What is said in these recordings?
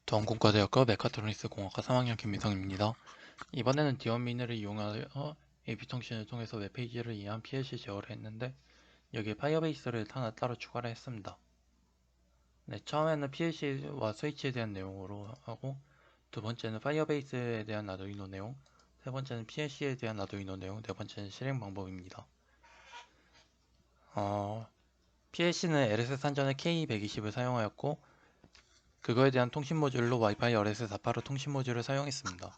동국과대학교 메카트로닉스 공학과 3학년 김미성입니다. 이번에는 디원미니를 이용하여 AP통신을 통해서 웹페이지를 이해한 PLC 제어를 했는데 여기에 파이어베이스를 하나 따로 추가를 했습니다. 네, 처음에는 PLC와 스위치에 대한 내용으로 하고 두 번째는 파이어베이스에 대한 아두이노 내용, 세 번째는 PLC에 대한 아두이노 내용, 네 번째는 실행 방법입니다. PLC는 LSS 산전의 K120을 사용하였고 그거에 대한 통신 모듈로 와이파이 RS485 통신 모듈을 사용했습니다.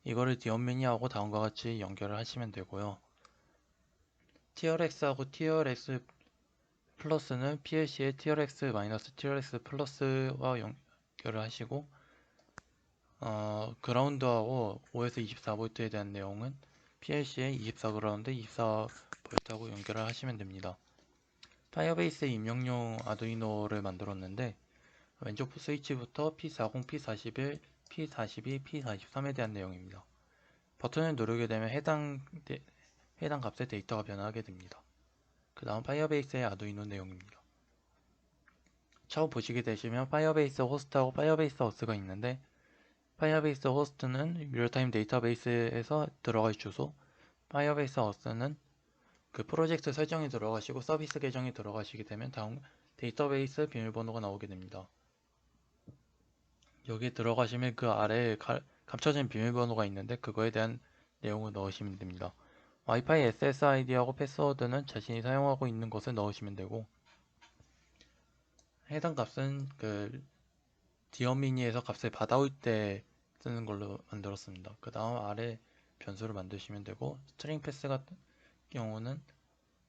이거를 디언미니하고 다음과 같이 연결을 하시면 되고요. TRX하고 TRX 플러스는 PLC의 TRX-TRX 플러스와 연결을 하시고 그라운드하고 OS24V에 대한 내용은 PLC의 24그라운드, 24V하고 연결을 하시면 됩니다. 파이어베이스 입력용 아두이노를 만들었는데 왼쪽 스위치부터 P40, P41, P42, P43에 대한 내용입니다. 버튼을 누르게 되면 해당 값의 데이터가 변화하게 됩니다. 그 다음 파이어베이스의 아두이노 내용입니다. 처음 보시게 되시면 파이어베이스 호스트하고 파이어베이스 어스가 있는데 파이어베이스 호스트는 리얼타임 데이터베이스에서 들어갈 주소, 파이어베이스 어스는 그 프로젝트 설정이 들어가시고 서비스 계정이 들어가시게 되면 다음 데이터베이스 비밀번호가 나오게 됩니다. 여기 들어가시면 그 아래에 감춰진 비밀번호가 있는데 그거에 대한 내용을 넣으시면 됩니다. 와이파이 SSID하고 패스워드는 자신이 사용하고 있는 것을 넣으시면 되고 해당 값은 그 디어미니에서 값을 받아올 때 쓰는 걸로 만들었습니다. 그 다음 아래 변수를 만드시면 되고 스트링 패스 같은 경우는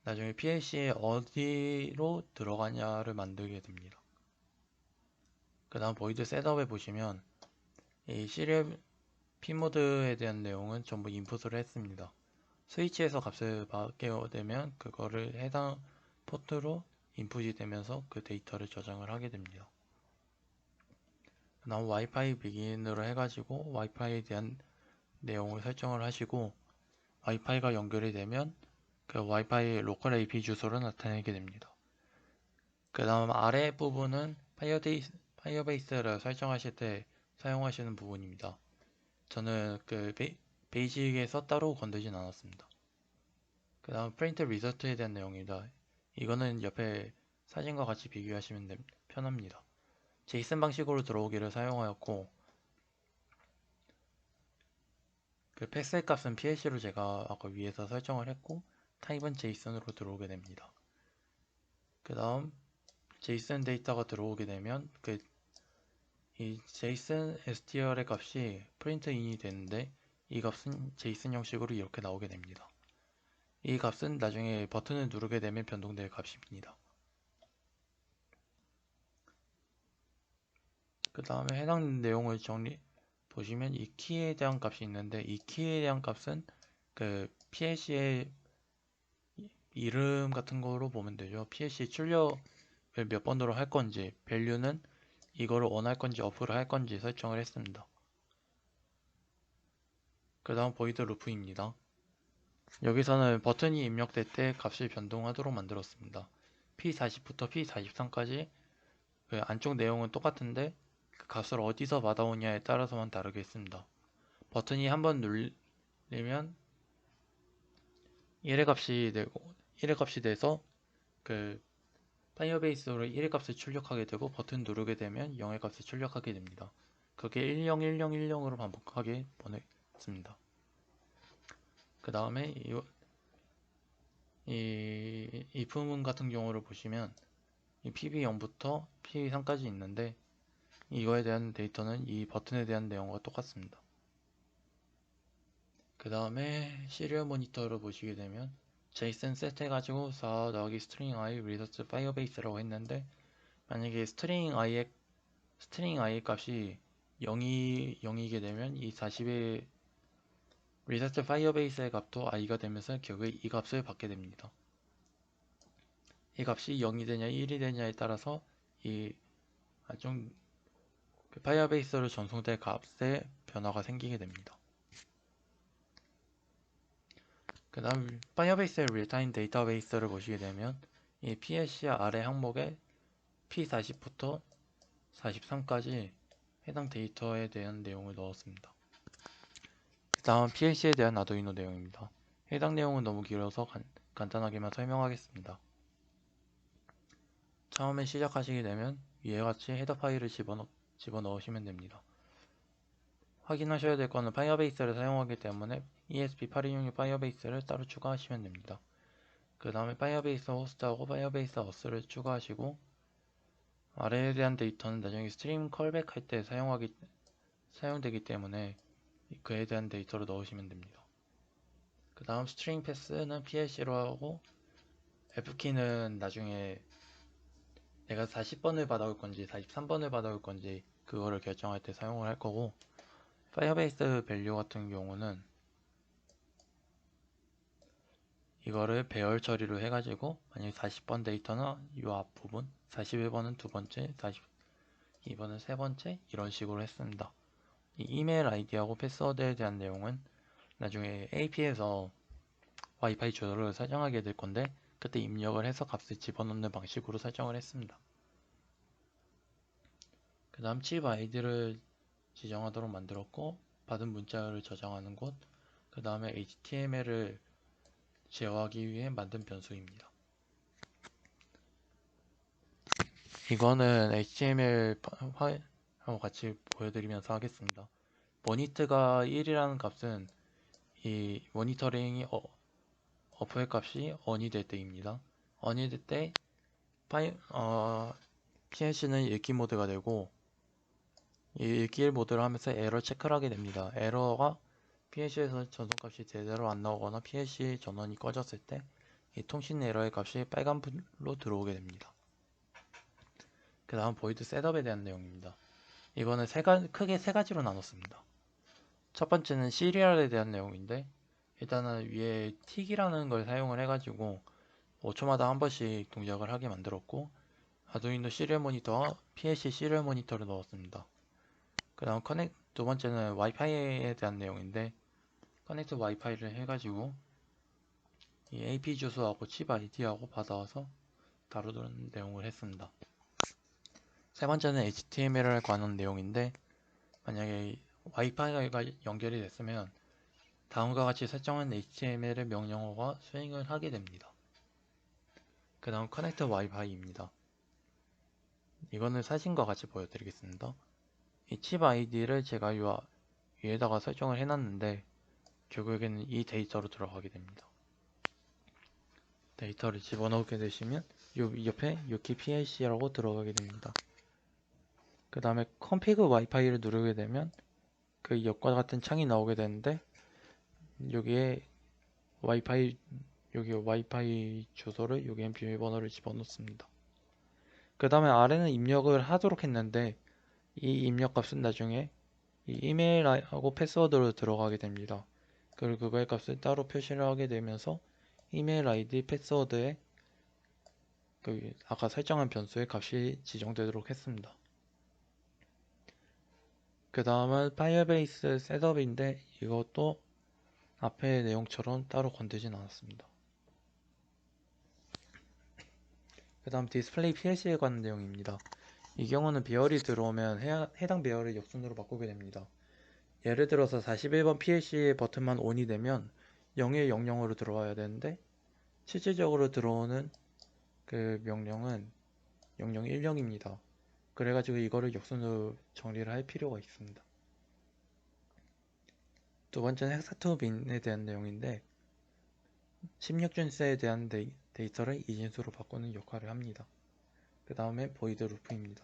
나중에 PLC에 어디로 들어가냐를 만들게 됩니다. 그 다음 보이드 셋업에 보시면 이 시리얼 P모드에 대한 내용은 전부 인풋을 했습니다. 스위치에서 값을 받게 되면 그거를 해당 포트로 인풋이 되면서 그 데이터를 저장을 하게 됩니다. 그 다음 와이파이 비긴으로 해가지고 와이파이에 대한 내용을 설정을 하시고 와이파이가 연결이 되면 그 와이파이 로컬 AP 주소를 나타내게 됩니다. 그 다음 아래 부분은 파이어베이스를 설정하실 때 사용하시는 부분입니다. 저는 그 베이직에서 따로 건들진 않았습니다. 그 다음 프린트 리저트에 대한 내용입니다. 이거는 옆에 사진과 같이 비교하시면 편합니다. 제이슨 방식으로 들어오기를 사용하였고 그 팩셀 값은 PLC로 제가 아까 위에서 설정을 했고 타입은 제이슨으로 들어오게 됩니다. 그 다음 제이슨 데이터가 들어오게 되면 이 제이슨 str의 값이 프린트인이 되는데 이 값은 제이슨 형식으로 이렇게 나오게 됩니다. 이 값은 나중에 버튼을 누르게 되면 변동될 값입니다. 그 다음에 해당 내용을 보시면 이 키에 대한 값이 있는데 이 키에 대한 값은 그 PLC의 이름 같은 거로 보면 되죠. PLC 출력을 몇 번으로 할 건지, 밸류는 이거를 원할 건지 어플을 할 건지 설정을 했습니다. 그 다음 보이드 루프입니다. 여기서는 버튼이 입력될 때 값이 변동하도록 만들었습니다. P40부터 P43까지 그 안쪽 내용은 똑같은데 그 값을 어디서 받아오냐에 따라서만 다르게 했습니다. 버튼이 한번 눌리면 1의 값이 되고 1의 값이 돼서 그 파이어베이스로 1의 값을 출력하게 되고 버튼 누르게 되면 0의 값을 출력하게 됩니다. 그게 101010으로 반복하게 보냈습니다. 그 다음에 이 부분 같은 경우를 보시면 이 PB0부터 PB3까지 있는데 이거에 대한 데이터는 이 버튼에 대한 내용과 똑같습니다. 그 다음에 시리얼 모니터를 보시게 되면 제이슨 세트 해가지고 4 더하기 스트링 i 리더스 파이어베이스라고 했는데 만약에 스트링 i의 값이 0이게 되면 이 40의 리더스 파이어베이스의 값도 i가 되면서 결국에 이 값을 받게 됩니다. 이 값이 0이 되냐 1이 되냐에 따라서 좀 파이어베이스로 전송될 값에 변화가 생기게 됩니다. 그 다음 파이어베이스의 리얼타임 데이터베이스를 보시게 되면 이 PLC 아래 항목에 P40부터 43까지 해당 데이터에 대한 내용을 넣었습니다. 그 다음 PLC에 대한 아두이노 내용입니다. 해당 내용은 너무 길어서 간단하게만 설명하겠습니다. 처음에 시작하시게 되면 위와 같이 헤더 파일을 집어넣으시면 됩니다. 확인하셔야 될 거는 파이어베이스를 사용하기 때문에 ESP8266 파이어베이스를 따로 추가하시면 됩니다. 그 다음에 파이어베이스 호스트하고 파이어베이스 어스를 추가하시고 아래에 대한 데이터는 나중에 스트림 컬백 할 때 사용되기 때문에 그에 대한 데이터를 넣으시면 됩니다. 그 다음 스트링 패스는 PLC로 하고 F키는 나중에 내가 40번을 받아올 건지 43번을 받아올 건지 그거를 결정할 때 사용을 할 거고, 파이어베이스 밸류 같은 경우는 이거를 배열 처리로 해가지고 만약에 40번 데이터는 이 앞부분, 41번은 두 번째, 42번은 세 번째 이런 식으로 했습니다. 이 이메일 아이디하고 패스워드에 대한 내용은 나중에 AP에서 와이파이 주소를 설정하게 될 건데 그때 입력을 해서 값을 집어넣는 방식으로 설정을 했습니다. 그 다음 칩 아이디를 지정하도록 만들었고, 받은 문자를 저장하는 곳, 그 다음에 HTML을 제어하기 위해 만든 변수입니다. 이거는 HTML 파일하고 같이 보여드리면서 하겠습니다. 모니터가 1이라는 값은 이 모니터링이 어플 값이 on이 될 때입니다. on이 될 때 PLC는 읽기 모드가 되고, 이 읽기 모드를 하면서 에러 체크를 하게 됩니다. 에러가 PLC에서 전송값이 제대로 안 나오거나 PLC 전원이 꺼졌을 때 이 통신 에러의 값이 빨간불로 들어오게 됩니다. 그 다음 보이드 셋업에 대한 내용입니다. 이거는 크게 세 가지로 나눴습니다. 첫 번째는 시리얼에 대한 내용인데, 일단은 위에 틱이라는 걸 사용을 해가지고 5초마다 한 번씩 동작을 하게 만들었고, 아두이노 시리얼 모니터와 PLC 시리얼 모니터를 넣었습니다. 그 다음 두 번째는 와이파이에 대한 내용인데, 커넥트 와이파이를 해가지고 이 AP 주소하고 칩 아이디하고 받아와서 다루는 내용을 했습니다. 세 번째는 HTML에 관한 내용인데, 만약에 와이파이가 연결이 됐으면 다음과 같이 설정한 HTML 명령어가 수행을 하게 됩니다. 그 다음 커넥트 와이파이입니다. 이거는 사진과 같이 보여드리겠습니다. 이 칩 아이디를 제가 위에다가 설정을 해놨는데 결국에는 이 데이터로 들어가게 됩니다. 데이터를 집어넣게 되시면 옆에 유키 PLC라고 들어가게 됩니다. 그 다음에 config 와이파이를 누르게 되면 그 옆과 같은 창이 나오게 되는데, 여기에 여기 와이파이 주소를 여기엔 비밀번호를 집어넣습니다. 그 다음에 아래는 입력을 하도록 했는데 이 입력 값은 나중에 이 이메일하고 패스워드로 들어가게 됩니다. 그리고 그거의 값을 따로 표시를 하게 되면서 이메일 아이디 패스워드에 그 아까 설정한 변수의 값이 지정되도록 했습니다. 그 다음은 파이어베이스 셋업인데 이것도 앞의 내용처럼 따로 건드진 않았습니다. 그 다음 디스플레이 PLC에 관한 내용입니다. 이 경우는 배열이 들어오면 해당 배열을 역순으로 바꾸게 됩니다. 예를 들어서 41번 PLC의 버튼만 ON이 되면 0100으로 들어와야 되는데, 실질적으로 들어오는 그 명령은 0010입니다. 그래가지고 이거를 역순으로 정리를 할 필요가 있습니다. 두 번째는 헥사투빈에 대한 내용인데, 16준수에 대한 데이터를 이진수로 바꾸는 역할을 합니다. 그 다음에 보이드 루프입니다.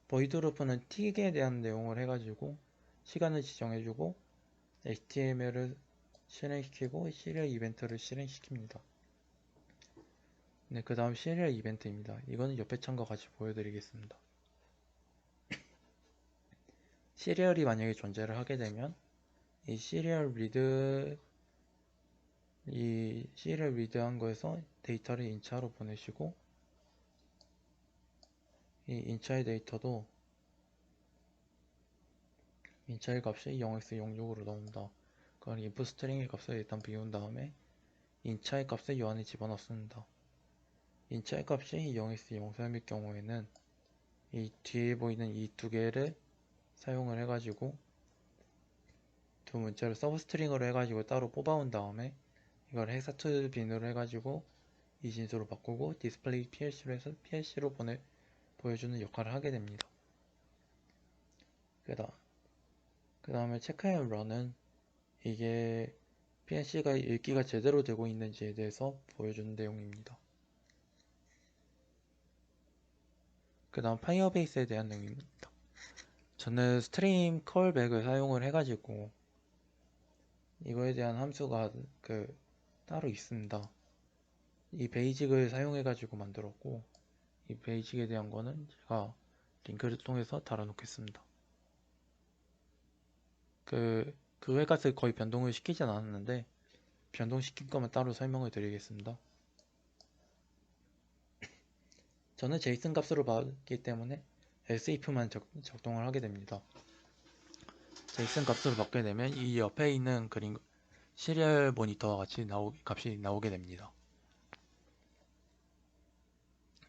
보이드 루프는 틱에 대한 내용을 해가지고 시간을 지정해주고 HTML을 실행시키고 시리얼 이벤트를 실행시킵니다. 네, 그 다음 시리얼 이벤트입니다. 이거는 옆에 창과 같이 보여드리겠습니다. 시리얼이 만약에 존재를 하게 되면 이 시리얼 리드한 거에서 데이터를 인차로 보내시고, 이 인차의 데이터도 인차의 값이 0x06으로 나옵니다. 그건 input 스트링의 값을 일단 비운 다음에 인차의 값을 요 안에 집어넣습니다. 인차의 값이 0x03일 경우에는 이 뒤에 보이는 이 두 개를 사용을 해가지고 두 문자를 서브스트링으로 해가지고 따로 뽑아온 다음에 이걸 헥사2 빈으로 해가지고 이진수로 바꾸고 디스플레이 PLC로 해서 PLC로 보여주는 역할을 하게 됩니다. 그 다음에 체크 앤 런은 이게 PLC가 읽기가 제대로 되고 있는지에 대해서 보여주는 내용입니다. 그 다음 파이어베이스에 대한 내용입니다. 저는 스트림 컬백을 사용을 해가지고 이거에 대한 함수가 따로 있습니다. 이 베이직을 사용해가지고 만들었고 이 베이직에 대한 거는 제가 링크를 통해서 달아놓겠습니다. 그 외값을 거의 변동을 시키진 않았는데 변동시킨 거면 따로 설명을 드리겠습니다. 저는 제이슨 값으로 받기 때문에 elseif만 작동을 하게 됩니다. 제이슨 값으로 받게 되면 이 옆에 있는 그림 시리얼 모니터와 같이 값이 나오게 됩니다.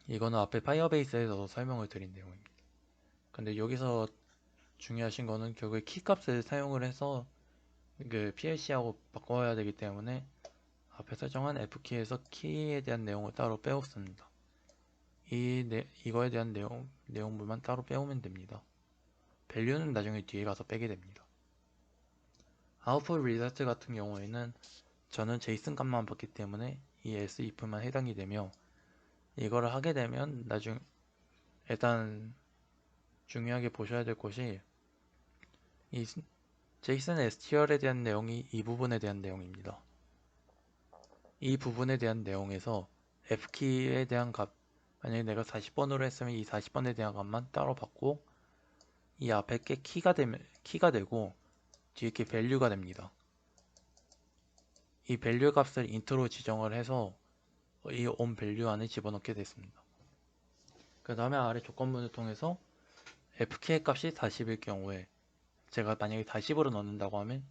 이거는 앞에 파이어베이스에서 설명을 드린 내용입니다. 근데 여기서 중요하신 거는 결국에 키 값을 사용을 해서 그 PLC하고 바꿔야 되기 때문에 앞에 설정한 F키에서 키에 대한 내용을 따로 빼옵습니다. 이거에 대한 내용물만 따로 빼오면 됩니다. 밸류는 나중에 뒤에 가서 빼게 됩니다. 아웃풋 리자트 같은 경우에는 저는 제이슨 값만 받기 때문에 이 elseif만 해당이 되며 이거를 하게 되면 일단 중요하게 보셔야 될 것이 이 제이슨 STR에 대한 내용이 이 부분에 대한 내용입니다. 이 부분에 대한 내용에서 F키에 대한 값, 만약에 내가 40번으로 했으면 이 40번에 대한 값만 따로 받고 이 앞에 게 키가 되고 뒤에 게 밸류가 됩니다. 이 밸류 값을 인트로 지정을 해서 이 onValue 안에 집어넣게 됐습니다. 그 다음에 아래 조건문을 통해서 F키의 값이 40일 경우에 제가 만약에 40으로 넣는다고 하면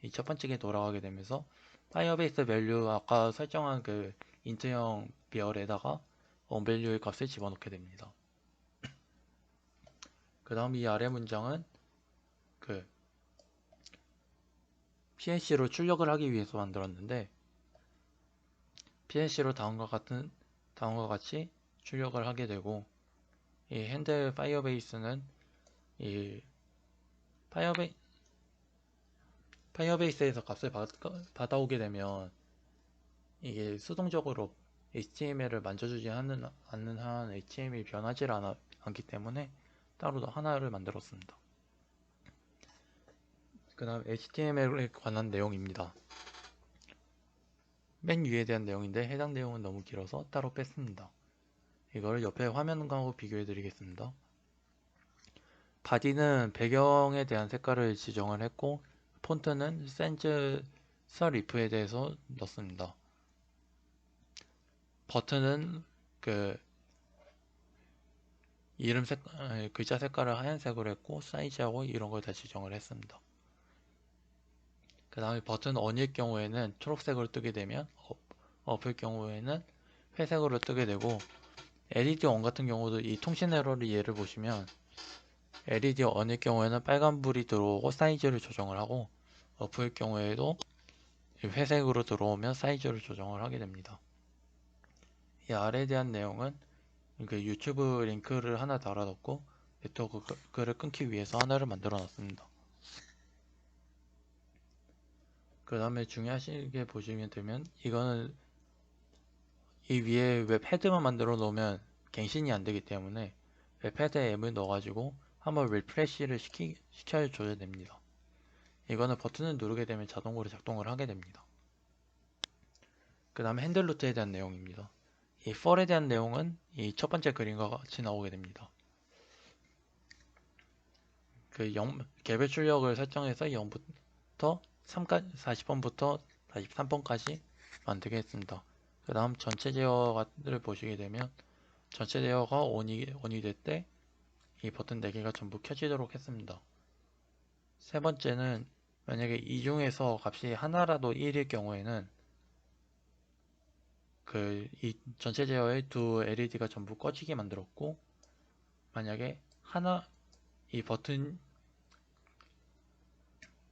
이 첫 번째 게 돌아가게 되면서 파이어베이스 밸류 아까 설정한 그 인트형 비열에다가 onValue의 값을 집어넣게 됩니다. 그 다음 이 아래 문장은 그 PLC로 출력을 하기 위해서 만들었는데 PLC로 다음과 같이 출력을 하게 되고 이 핸들 파이어베이스는 이 파이어베이스에서 값을 받아오게 되면 이게 수동적으로 HTML을 만져주지 않는 한 HTML이 변하지 않기 때문에 따로 하나를 만들었습니다. 그 다음 HTML에 관한 내용입니다. 맨 위에 대한 내용인데 해당 내용은 너무 길어서 따로 뺐습니다. 이걸 옆에 화면과 비교해 드리겠습니다. 바디는 배경에 대한 색깔을 지정을 했고 폰트는 sans serif에 대해서 넣습니다. 버튼은 글자 색깔을 하얀색으로 했고 사이즈하고 이런 걸 다 지정을 했습니다. 그 다음에 버튼 on일 경우에는 초록색으로 뜨게 되면 off일 경우에는 회색으로 뜨게 되고 LED on 같은 경우도 이 통신 에러를 예를 보시면 LED on일 경우에는 빨간불이 들어오고 사이즈를 조정을 하고 off일 경우에도 회색으로 들어오면 사이즈를 조정을 하게 됩니다. 이 아래에 대한 내용은 유튜브 링크를 하나 달아놓고 네트워크를 끊기 위해서 하나를 만들어 놨습니다. 그 다음에 중요하시게 보시면 되면 이거는 이 위에 웹 헤드만 만들어 놓으면 갱신이 안 되기 때문에 웹 헤드 앱을 넣어가지고 한번 리프레시를 시켜줘야 됩니다. 이거는 버튼을 누르게 되면 자동으로 작동을 하게 됩니다. 그 다음에 핸들 루트에 대한 내용입니다. 이 for에 대한 내용은 이 첫 번째 그림과 같이 나오게 됩니다. 개별 출력을 설정해서 0부터 40번부터 43번까지 만들게 했습니다. 그 다음 전체 제어를 보시게 되면 전체 제어가 ON이 될 때 이 버튼 4개가 전부 켜지도록 했습니다. 세 번째는 만약에 이 중에서 값이 하나라도 1일 경우에는 이 전체 제어의 두 LED가 전부 꺼지게 만들었고 만약에 이 버튼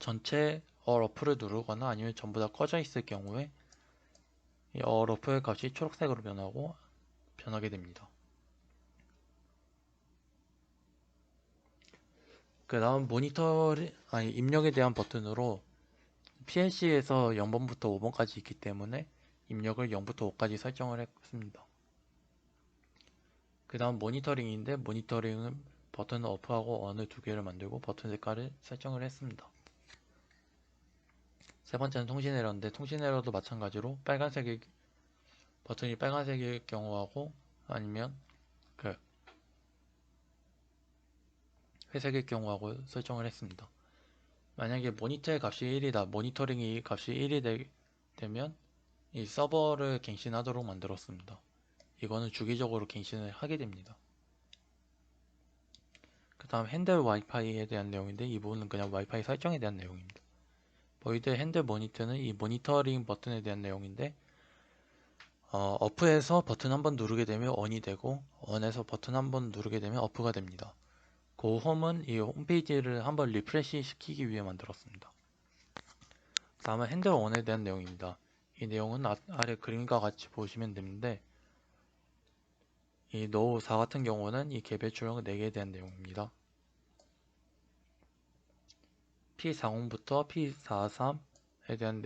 전체 어러프를 누르거나 아니면 전부 다 꺼져 있을 경우에 이 어러프의 값이 초록색으로 변하게 됩니다. 그 다음 입력에 대한 버튼으로 PLC에서 0번부터 5번까지 있기 때문에 입력을 0부터 5까지 설정을 했습니다. 그 다음 모니터링인데 모니터링은 버튼 오프하고 언을 두 개를 만들고 버튼 색깔을 설정을 했습니다. 세 번째는 통신 에러인데 통신 에러도 마찬가지로 버튼이 빨간색일 경우하고 아니면 그 회색일 경우하고 설정을 했습니다. 만약에 모니터의 값이 1이다, 모니터링이 값이 1이 되면 이 서버를 갱신하도록 만들었습니다. 이거는 주기적으로 갱신을 하게 됩니다. 그 다음 핸들 와이파이에 대한 내용인데 이 부분은 그냥 와이파이 설정에 대한 내용입니다. 보이드 핸들 모니터는 이 모니터링 버튼에 대한 내용인데 어프에서 버튼 한번 누르게 되면 on이 되고 on에서 버튼 한번 누르게 되면 off가 됩니다. 그 홈은 이 홈페이지를 한번 리프레시 시키기 위해 만들었습니다. 다음은 핸들 on에 대한 내용입니다. 이 내용은 아래 그림과 같이 보시면 되는데 이 노우 4 같은 경우는 이 개별 출력 4개에 대한 내용입니다. P40부터 P43에 대한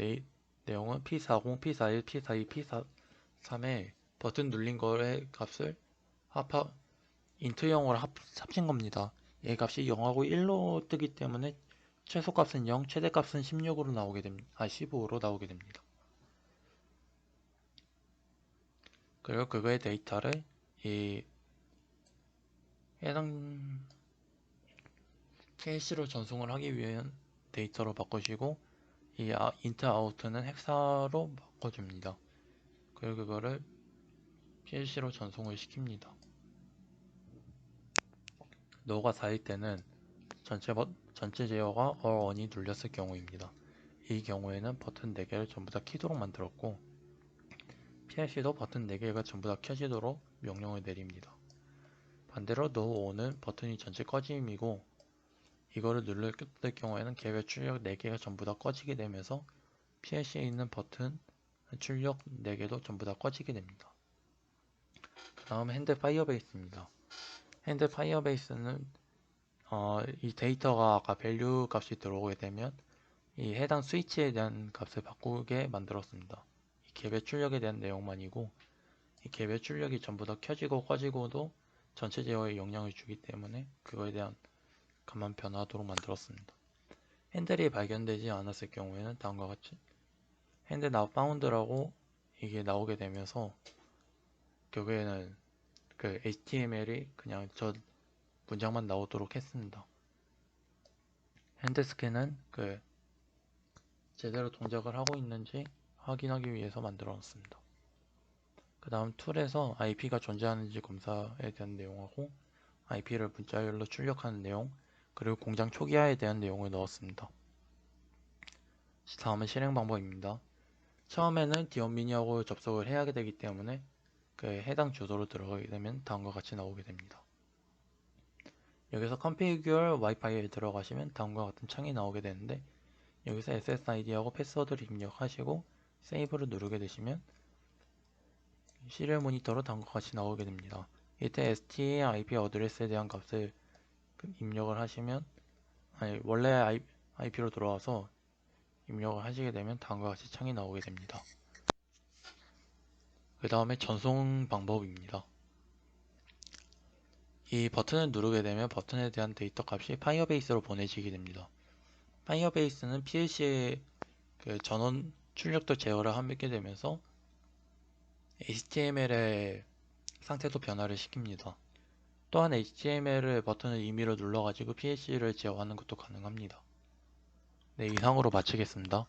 내용은 P40, P41, P42, P43에 버튼 눌린 거의 값을 인트형으로 합친 겁니다. 얘 값이 0하고 1로 뜨기 때문에 최소값은 0, 최대값은 16으로 나오게 됩니다. 15로 나오게 됩니다. 그리고 그거의 데이터를 이 해당 캐시로 전송을 하기 위한 데이터로 바꾸시고 이 인트 아웃는 헥사로 바꿔줍니다. 그리고 그거를 PLC로 전송을 시킵니다. 노가 4일 때는 전체 제어가 on이 눌렸을 경우입니다. 이 경우에는 버튼 4개를 전부 다 키도록 만들었고 PLC도 버튼 4개가 전부 다 켜지도록 명령을 내립니다. 반대로 no on은 버튼이 전체 꺼짐이고 이거를 눌렀을 경우에는 개별 출력 4개가 전부 다 꺼지게 되면서 PLC에 있는 버튼 출력 4개도 전부 다 꺼지게 됩니다. 그 다음 핸들 파이어베이스입니다. 핸들 파이어베이스는 이 데이터가 아까 밸류 값이 들어오게 되면 이 해당 스위치에 대한 값을 바꾸게 만들었습니다. 이 개별 출력에 대한 내용만이고 이 개별 출력이 전부 다 켜지고 꺼지고도 전체 제어에 영향을 주기 때문에 그거에 대한 값만 변화하도록 만들었습니다. 핸들이 발견되지 않았을 경우에는 다음과 같이 핸들 now found라고 이게 나오게 되면서 결국에는 그 HTML이 그냥 저 문장만 나오도록 했습니다. 핸드 스캔은 그 제대로 동작을 하고 있는지 확인하기 위해서 만들어 놨습니다. 그 다음 툴에서 IP가 존재하는지 검사에 대한 내용하고 IP를 문자열로 출력하는 내용 그리고 공장 초기화에 대한 내용을 넣었습니다. 다음은 실행 방법입니다. 처음에는 디원미니하고 접속을 해야 되기 때문에 그 해당 주소로 들어가게 되면 다음과 같이 나오게 됩니다. 여기서 Configure Wi-Fi에 들어가시면 다음과 같은 창이 나오게 되는데 여기서 SSID하고 패스워드를 입력하시고 세이브를 누르게 되시면 시리얼 모니터로 다음과 같이 나오게 됩니다. 이때 STA IP 어드레스에 대한 값을 입력을 하시면 원래 IP로 들어와서 입력을 하시게 되면 다음과 같이 창이 나오게 됩니다. 그 다음에 전송 방법입니다. 이 버튼을 누르게 되면 버튼에 대한 데이터 값이 파이어베이스로 보내지게 됩니다. 파이어베이스는 PLC의 그 전원 출력도 제어를 하게 되면서 HTML의 상태도 변화를 시킵니다. 또한 HTML 버튼을 임의로 눌러가지고 PLC를 제어하는 것도 가능합니다. 네, 이상으로 마치겠습니다.